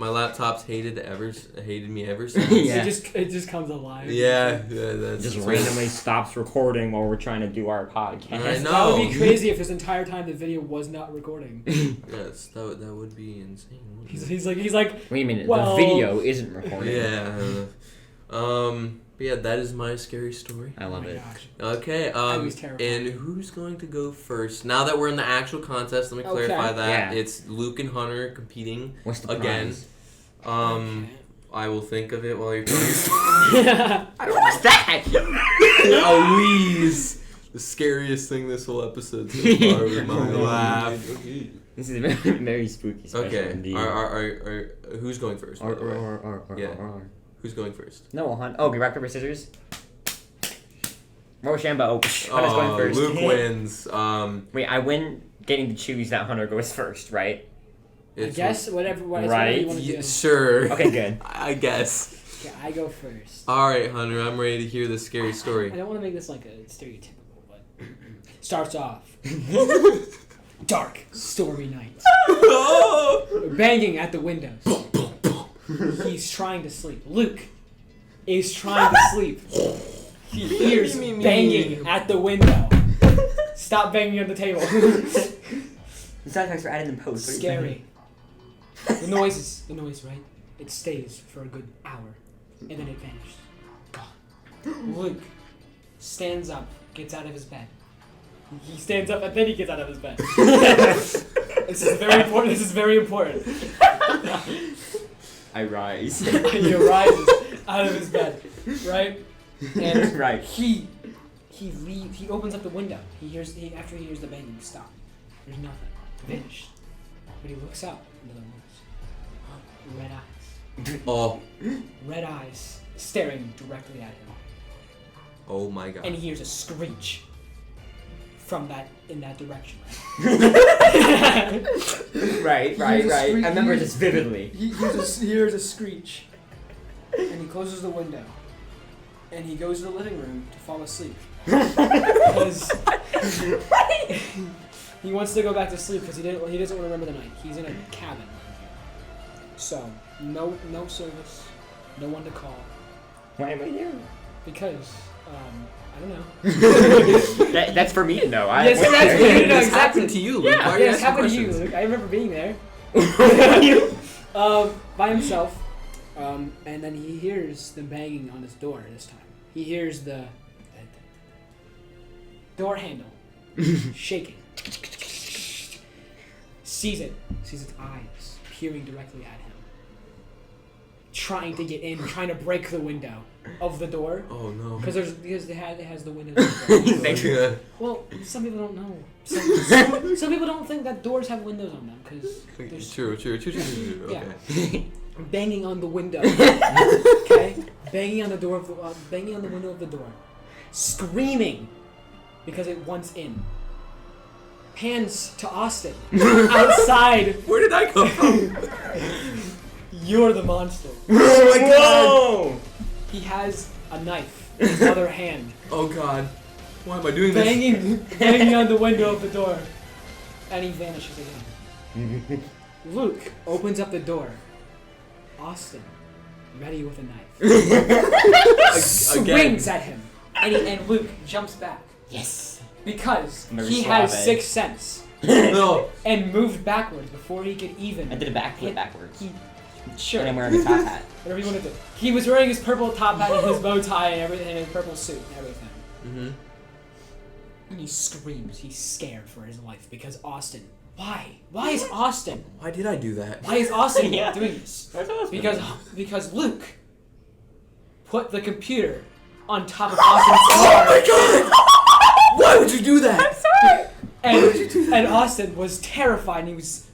laptops hated me ever since. Yeah. It just comes alive. Yeah, that's Just randomly stops recording while we're trying to do our podcast. I That know. would be crazy if this entire time the video was not recording. Yes, that would be insane. wouldn't it? He's like, Wait a minute, Well- the video isn't recording. Yeah. But yeah, that is my scary story. I oh love my it. gosh. Okay, I was terrified. and who's going to go first? Now that we're in the actual contest, let me Okay. clarify that. Yeah. It's Luke and Hunter competing What's the again. prize? I will think of it while you're telling your story. What's that? Louise! The scariest thing this whole episode so far was my laugh. This is very, very spooky special Okay, indeed. who's going first? by the way? Yeah. Who's going first? No, hunt. Oh, okay, rock, paper, scissors. Rochambeau. Hunter's going first. Luke wins. Wait, I win getting to choose that Hunter goes first, right? I It's guess whatever you want Right. to do. Yeah, sure. Okay, good. I guess. Okay, I go first. All right, Hunter. I'm ready to hear the scary story. I don't want to make this like a stereotypical, but starts off dark, stormy night. Banging at the windows. He's trying to sleep. Luke is trying to sleep. He hears banging at the window. Stop banging on the table. The sound effects were added in post. Scary. The noise, right? It stays for a good hour, and then it vanishes. Gone. Luke stands up, gets out of his bed. He stands up and then he gets out of his bed. This is very important. This is very important. I rise. He arises out of his bed, right? And Right. He opens up the window. After he hears the banging stop. There's nothing. Vanished. But he looks out into the woods. Red eyes. Oh. Red eyes staring directly at him. Oh my god. And he hears a screech from in that direction. Right. I screech- remember this vividly. He hears a screech. And he closes the window. And he goes to the living room to fall asleep. Because he wants to go back to sleep because he doesn't want to remember the night. He's in a cabin. So, no service, no one to call. Why am I here? Because, I don't know. That's for me to know. Yes, that's for you to know This exactly. happened to you, Luke. Yeah. Why are you Yes, asking happened to you, questions? Luke. I remember being there. By himself. And then he hears them banging on his door this time. He hears the door handle shaking. Sees its eyes peering directly at him. Trying to get in, trying to break the window of the door. Oh no. Because it has the window. Yeah. Well, some people don't know. Some people don't think that doors have windows on them because there's True. Yeah. Okay. banging on the window. Okay, banging on the door of banging on the window of the door, screaming because it wants in. Hands to Austin outside. Where did I come from? You're the monster. Oh my god. Whoa! He has a knife in his other hand. Oh god. Why am I doing this? Banging on the window of the door. And he vanishes again. Luke opens up the door. Austin, ready with a knife. Swings at him. And Luke jumps back. Yes. Because Very he suave. has sixth sense. No. And moved backwards before he could even. I did a backflip backwards. Sure. And I'm wearing a top hat. Whatever you want to do. He was wearing his purple top hat and his bow tie and everything, and his purple suit and everything. Mm-hmm. And he screams. He's scared for his life because Austin. Why? Why is Austin? Why did I do that? Why is Austin Yeah. doing this? Where's Austin? Because Luke put the computer on top of Austin's car. Oh my god! Why would you do that? And Austin was terrified, and he was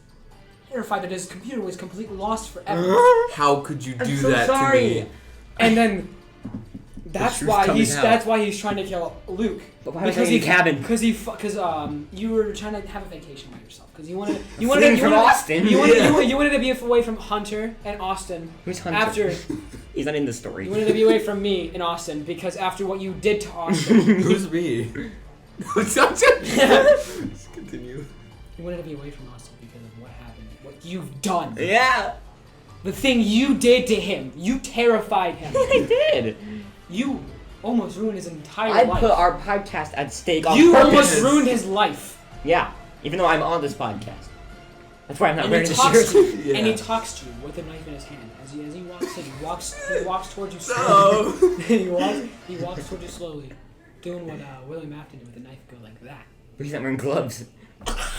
terrified that his computer was completely lost forever. How could you do I'm so that sorry. to me? And then that's truth why coming he's out. that's why he's trying to kill Luke. But why was he in the cabin? Because you were trying to have a vacation by yourself. Because you wanted Fleeing from Austin. You wanted, Yeah. you wanted to be away from Hunter and Austin. Who's Hunter? After He's not in the story. you wanted to be away from me and Austin because after what you did to Austin, Who's me? Just continue. you wanted to be away from Austin because of what happened, what you've done. Yeah. The thing you did to him. You terrified him. I did. You almost ruined his entire I life. put our podcast at stake on You purpose. almost ruined his life. Yeah. Even though I'm on this podcast. That's why I'm not And wearing he the talks to shirt. you. Yeah. And he talks to you with a knife in his hand. As he walks in, he walks towards you slowly. No. he walks towards you slowly, doing what William Afton did with a knife, go like that. But he's not wearing gloves.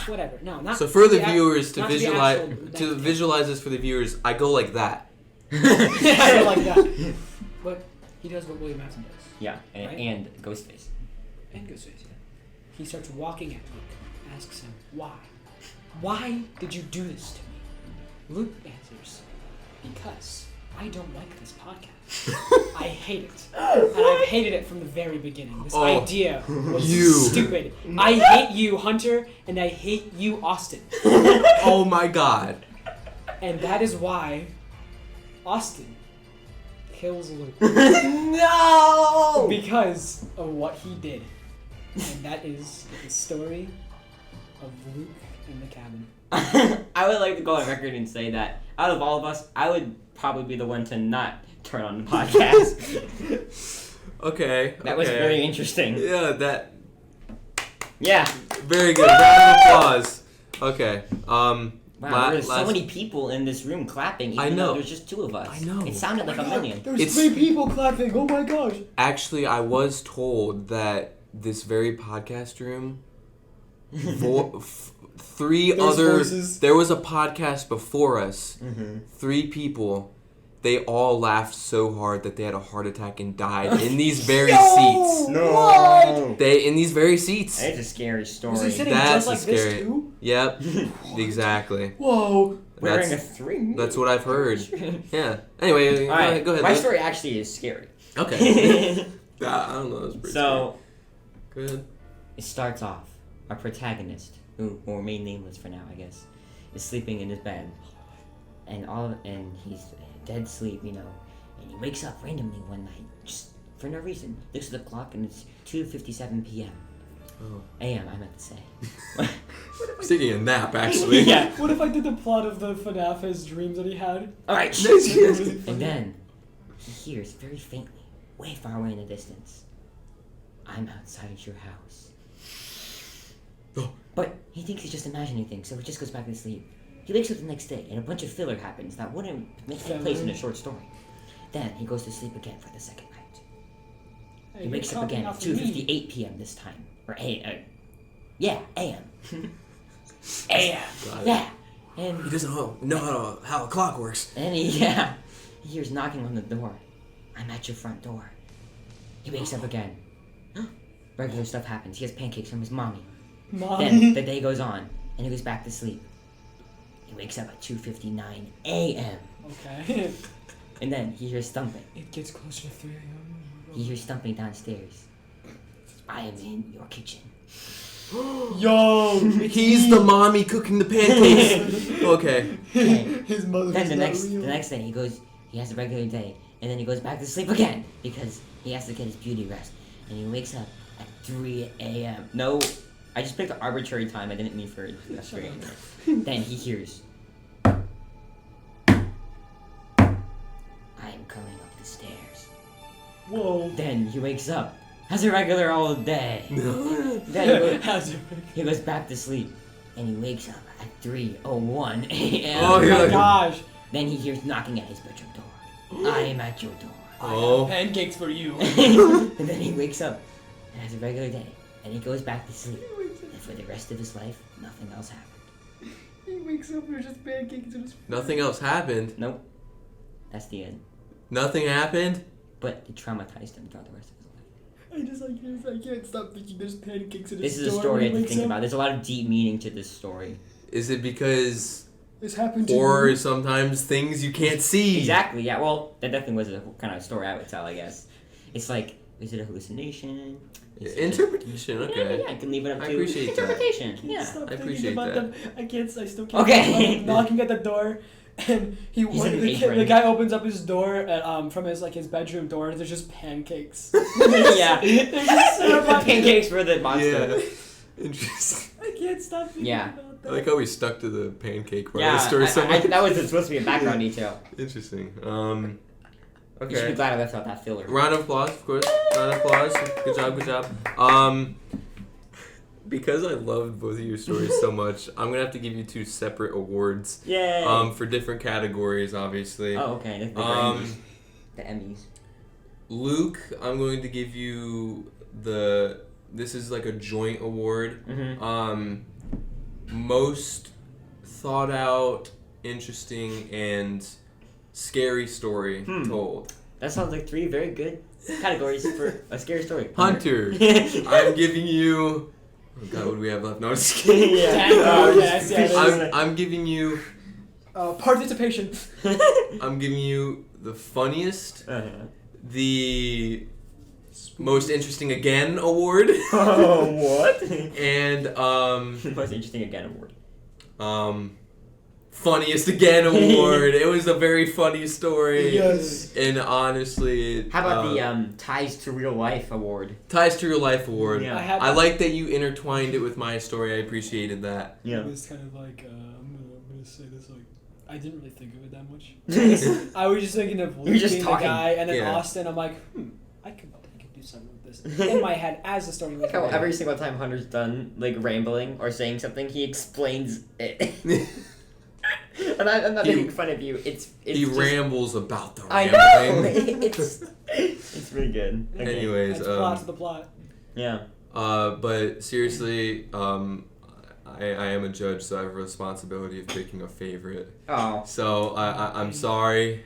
Whatever. No, not. So for the ac- viewers to not the visualize actual- visualize this for the viewers, I go like that. Yeah, like that. But he does what William Afton does. Yeah. And, Right? and Ghostface. And goes face, yeah. He starts walking at Luke, asks him, why? Why did you do this to me? Luke answers, because I don't like this podcast. I hate it. And I've hated it from the very beginning. This Oh, idea was you. stupid. I hate you, Hunter, and I hate you, Austin. Oh my god. And that is why Austin kills Luke. No! Because of what he did. And that is the story of Luke in the cabin. I would like to go on record and say that out of all of us, I would probably be the one to not turn on the podcast. Okay. That was okay. very interesting. Yeah, that Yeah. very good. Round of applause. Okay. Wow, there's so many people in this room clapping, even though there's just 2 of us. I know. It sounded like a million. There's 3 people clapping. Oh my gosh. Actually, I was told that this very podcast room, 3 There's other... voices. There was a podcast before us. 3 people. They all laughed so hard that they had a heart attack and died in these very seats. No! In these very seats. It's a scary story. Was he sitting That's just like scary. this too? Yep. Exactly. Whoa. Wearing That's- a 3. That's what I've heard. Yeah. Anyway, All right, go ahead. my Luke. story actually is scary. Okay. I don't know. That's pretty So, scary. Go ahead. it starts off. Our protagonist, who will remain nameless for now, I guess, is sleeping in his bed, and he's dead sleep, and he wakes up randomly one night, just for no reason. Looks at the clock, and it's 2:57 p.m. Oh. A.m. I meant to say. I was taking a nap, actually. Yeah. What if I did the plot of the FNAF as dreams that he had? All right. Really And then he hears very faintly, way far away in the distance, "I'm outside your house." Oh. But he thinks he's just imagining things, so he just goes back to sleep. He wakes up the next day, and a bunch of filler happens that wouldn't take place in a short story. Then he goes to sleep again for the second night. He wakes up again at 2:58 p.m. this time, or A.M. A.M. A.M. Yeah, and He doesn't know how a clock works. and he hears knocking on the door. "I'm at your front door." He wakes up again. Regular stuff happens. He has pancakes from his mommy. Then the day goes on, and he goes back to sleep. He wakes up at 2:59 a.m. Okay. And then he hears thumping. It gets closer to 3 a.m. He hears thumping downstairs. "I am in your kitchen." Yo! He's the mommy cooking the pancakes. Okay. Okay. His mother Then is the not next real. day he has a regular day, and then he goes back to sleep again because he has to get his beauty rest. And he wakes up at 3 a.m. No, I just picked an arbitrary time. I didn't mean for it to be straight. Then he hears, "I am coming up the stairs." Whoa. Then he wakes up, has a regular old day. Then he goes back to sleep, and he wakes up at 3:01 a.m. Oh, Oh my yeah. gosh. Then he hears knocking at his bedroom door. "I am at your door." Oh. Pancakes for you. And then he wakes up and has a regular day, and he goes back to sleep. And for the rest of his life, nothing else happened. He wakes up, there's just pancakes in his... Nothing else happened. Nope. That's the end. Nothing happened. But it traumatized him throughout the rest of his life. I can't stop thinking there's pancakes in his This is a door story I when he had to wakes think up. about. There's a lot of deep meaning to this story. Is it because This happened to horror you. is sometimes things you can't see? Exactly, yeah. Well, that definitely was a kind of story I would tell, I guess. It's like, is it a hallucination? Is it Interpretation. just- Okay. Yeah, I can leave it up I to appreciate that. interpretation. Can't Yeah. stop I thinking appreciate about that. them. I still can't Okay. stop knocking at the door, and He's an apron. the guy opens up his door at, from his bedroom door, and there's just pancakes. Yeah. There's just so much. Pancakes for the monster. Yeah. Interesting. I can't stop thinking Yeah. about I that. like how we stuck to the pancake part Yeah, of the story so much. that was supposed to be a background detail. Interesting. You should be Okay. glad I left out that filler. Round of applause, of course. Round of applause. Good job, good job. Because I loved both of your stories so much, I'm gonna have to give you 2 separate awards. Yay! For different categories, obviously. Oh, okay. The Um, Grammys. The Emmys. Luke, I'm going to give you this is like a joint award. Mm-hmm. Most thought out, interesting, and scary story told. That sounds like 3 very good categories for a scary story. Hunter, I'm giving you. Oh God, what do we have left? No, I'm just kidding. Yeah. Okay, I see how it is. I'm giving you. Participation. I'm giving you the funniest, Uh-huh. the most interesting again award, Oh, what? and Most interesting again award. funniest again award. It was a very funny story. Yes. And honestly, How about the Ties to Real Life award? Ties to Real Life award? Yeah. I like that you intertwined it with my story. I appreciated that. It was kind of like, I'm gonna say this, like, I didn't really think of it that much. Yeah. I was just thinking of You were just being the talking. guy, and then Yeah. Austin. I'm like, I could do something with this in my head as the story was How going. every single time Hunter's done like rambling or saying something, he explains it. I'm not He- making fun of you. It's He just, rambles about the I rambling. know. It's really good. Okay. Anyways, That's plot to the plot. Yeah. but seriously, I am a judge, so I have a responsibility of picking a favorite. Oh. So I'm sorry,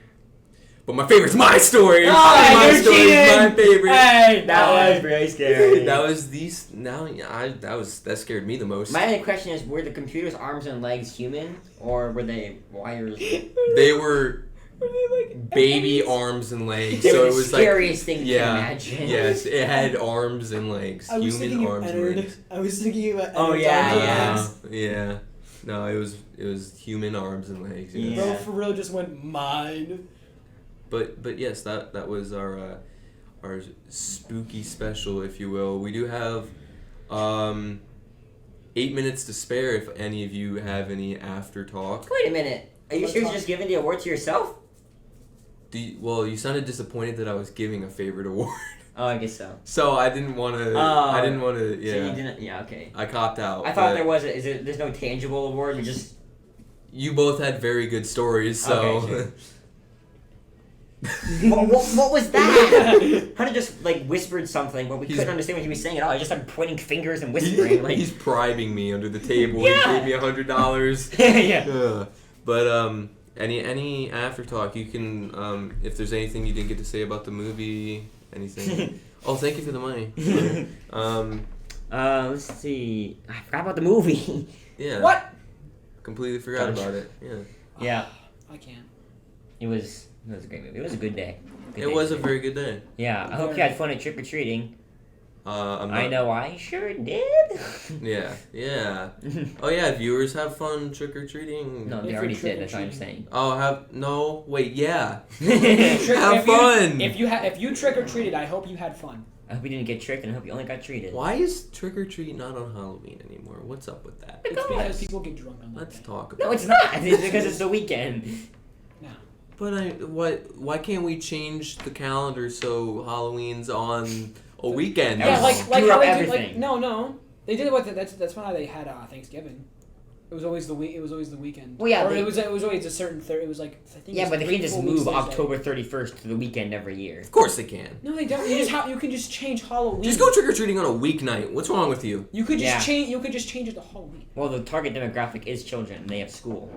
but my favorite's My Story. Oh, My you're Story is my cheating! favorite. Hey, that was really scary. That was these. Now, that scared me the most. My only question is: were the computer's arms and legs human, or were they wires? They were like baby arms and legs, They so were it the was like scariest thing you yeah, can imagine. yes, it had arms and legs, I was human thinking arms of and Ennard. legs. I was thinking about Oh, Ennard's yeah, arms and yeah. legs. Yeah. No, it was human arms and legs. Yes. Yeah. Bro, for real, just went mine. But yes, that was our spooky special, if you will. We do have 8 minutes to spare if any of you have any after talk. Wait a minute. Are you sure you're just giving the award to yourself? Well, you sounded disappointed that I was giving a favorite award. Oh, I guess so. So I didn't want to. Oh. I didn't want to. So Yeah. you didn't. Yeah. Okay. I copped out. I thought but there was. There's no tangible award. We just. You both had very good stories, so. Okay, what was that? Hunter just like whispered something, but we couldn't understand what he was saying at all. I just started pointing fingers and whispering. Like. He's bribing me under the table. Yeah. He gave me $100. Yeah. But any after talk you can if there's anything you didn't get to say about the movie, anything. Oh, thank you for the money. Let's see. I forgot about the movie. Yeah. What? Completely forgot about it. Yeah. Yeah. I can't. It was a great movie. It was a good day. It was a very good day. Yeah. I hope you had fun at trick or treating. I'm not, I know I sure did. Yeah. Yeah. Oh yeah, viewers, have fun trick or treating. No, If they you're already did. That's what I'm trick-or-treating. saying. Oh, wait, yeah. Trick- Have if you- fun. If you trick or treated, I hope you had fun. I hope you didn't get tricked, and I hope you only got treated. Why is trick or treat not on Halloween anymore? What's up with that? It's because people get drunk on that. Let's day. talk about No, it's not. It's because it's the weekend. No. But why can't we change the calendar so Halloween's on a weekend? Yeah, like Screw how up they do, everything. like no, they did it with that's when they had Thanksgiving. It was always the weekend. Well, yeah, or they- it was always a certain it was like I think. Yeah, it was but they 3 can just full weeks move Thursday. October 31st to the weekend every year. Of course they can. No, they don't. You can just change Halloween. Just go trick or treating on a weeknight. What's wrong with you? You could just Yeah. change. You could just change it to Halloween. Well, the target demographic is children, and they have school.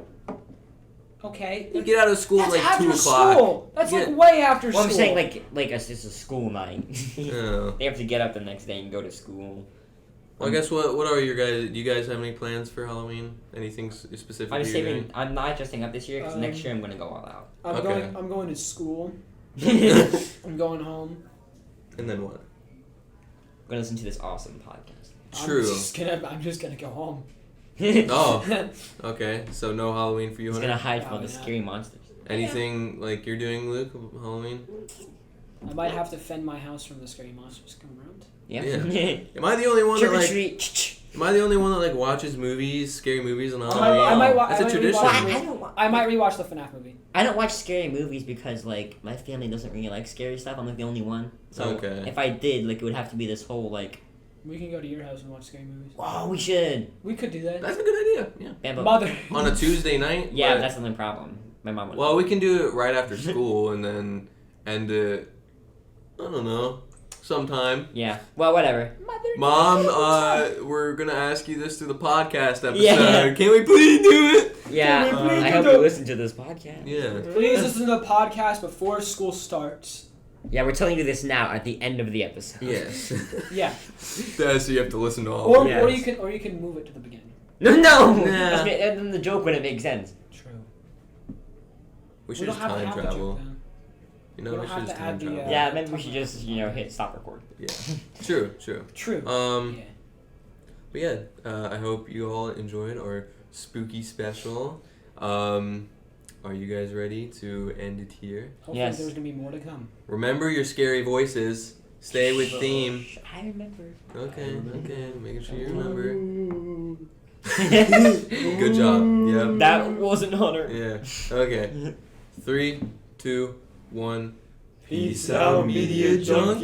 Okay. You get out of school That's at like after 2 o'clock. school. That's Yeah. like way after Well, school. I'm saying like it's just a school night. Oh. They have to get up the next day and go to school. Well, I guess what are your guys? Do you guys have any plans for Halloween? Anything specific? I'm you're saving. doing? I'm not dressing up this year because next year I'm gonna go all out. Okay. I'm going to school. I'm I'm going home. And then what? gonna listen to this awesome podcast. True. I'm just gonna go home. Oh, okay. So no Halloween for you, He's Hunter? gonna hide from Probably the not. scary monsters. Anything like you're doing, Luke? Halloween? I might have to fend my house from the scary monsters coming around. Yeah. Am I the only one Trick that or like? treat. Am I the only one that like watches movies, scary movies on I Halloween? might That's a rewatch tradition. Well, it. I don't. I might rewatch the FNAF movie. I don't watch scary movies because like my family doesn't really like scary stuff. I'm like the only one. So Okay. if I did, like it would have to be this whole like. We can go to your house and watch scary movies. Oh, we should. We could do that. That's a good idea. Yeah. Bambo. Mother. On a Tuesday night. Yeah, but- that's the only problem. My mom would. Well, we can do it right after school and then end it. I don't know. Sometime. Yeah. Well, whatever. Mom, we're gonna ask you this through the podcast episode. Yeah. Can we please do it? Yeah. Can we please I do hope the- you listen to this podcast. Yeah. Please listen to the podcast before school starts. Yeah, we're telling you this now at the end of the episode. Yes. Yeah. So you have to listen to all. Or of it. Yes. or you can move it to the beginning. No. Nah. Then the joke wouldn't make sense. True. We should don't just have to time have the travel. joke then. You know, We we don't should have just to time add the, travel. Yeah, maybe we should just hit stop record. Yeah. True. True. True. Yeah. Yeah. But yeah, I hope you all enjoyed our spooky special. Are you guys ready to end it here? Hopefully Yes. there's gonna be more to come. Remember your scary voices. Stay with theme. I remember. Okay. Making sure you remember. Good job. Yep. That wasn't Hunter. Yeah. Okay. 3, 2, 1. Peace out, media junkies.